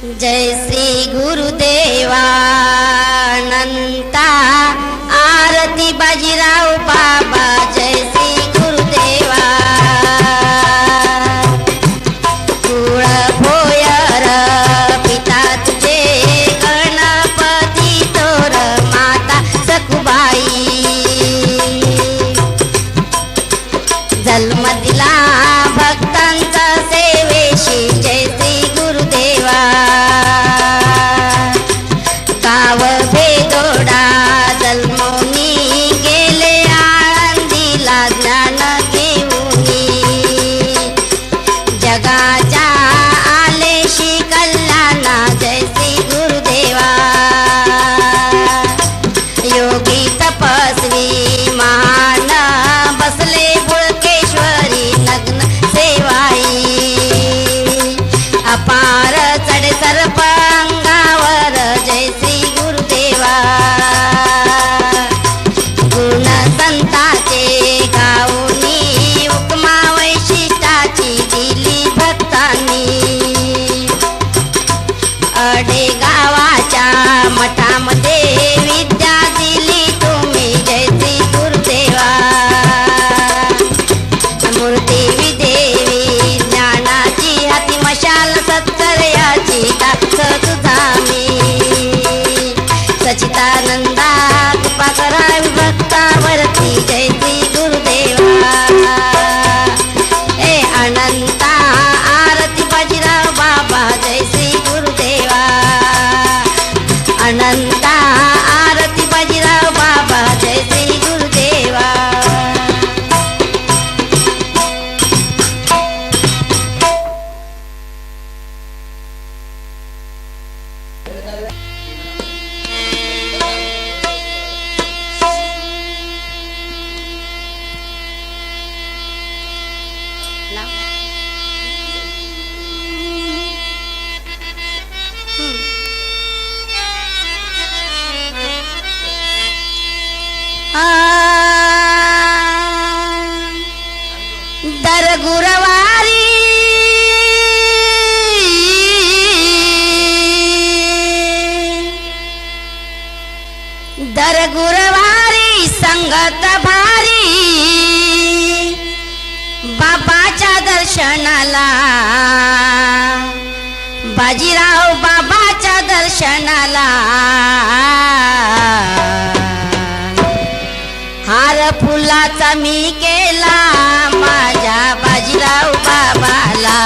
जय श्री गुरुदेवा अनंता आरती बाजीराव बाबा जय श्री गुरुदेवा कुळ भोयर पिता तुझे गणपती तोर माता सखुबाई जन्म दिला भक्तांचा सेवेशी जय श्री गुरुदेवा गाव भेदोडा जन्मोनी गेले आळंदीला ज्ञान घेऊनी जगाच्या आलेशी कल्याणा जय श्री गुरुदेवा योगी तपस्वी महान बसले बुळकेश्वरी नग्न सेवाई अपार चढे सर्प अंगावर जय श्री गुरुदेवा गुण संताचे गाऊनी उपमा वैशिष्ट्याची दिली भक्तांनी अडे गावाच्या मठामध्ये विद्या दिली तुम्ही जय श्री गुरुदेवा मूर्ती विदेवी ज्ञानाची हाती मशाल सत्कर्याची दास तुझा मी सचिदानंदा कृपा करावी भक्तावरती जय श्री गुरुदेवा ए अनंता आरती बाजीराव बाबा जय श्री गुरुदेवा अनंता आरती बाजीराव बाबा जय श्री गुरुदेवा दर गुरुवारी संगत भारी बाबाच्या दर्शनाला बाजीराव बाबाच्या दर्शनाला हार फुलाचा मी केला माझ्या बाजीराव बाबाला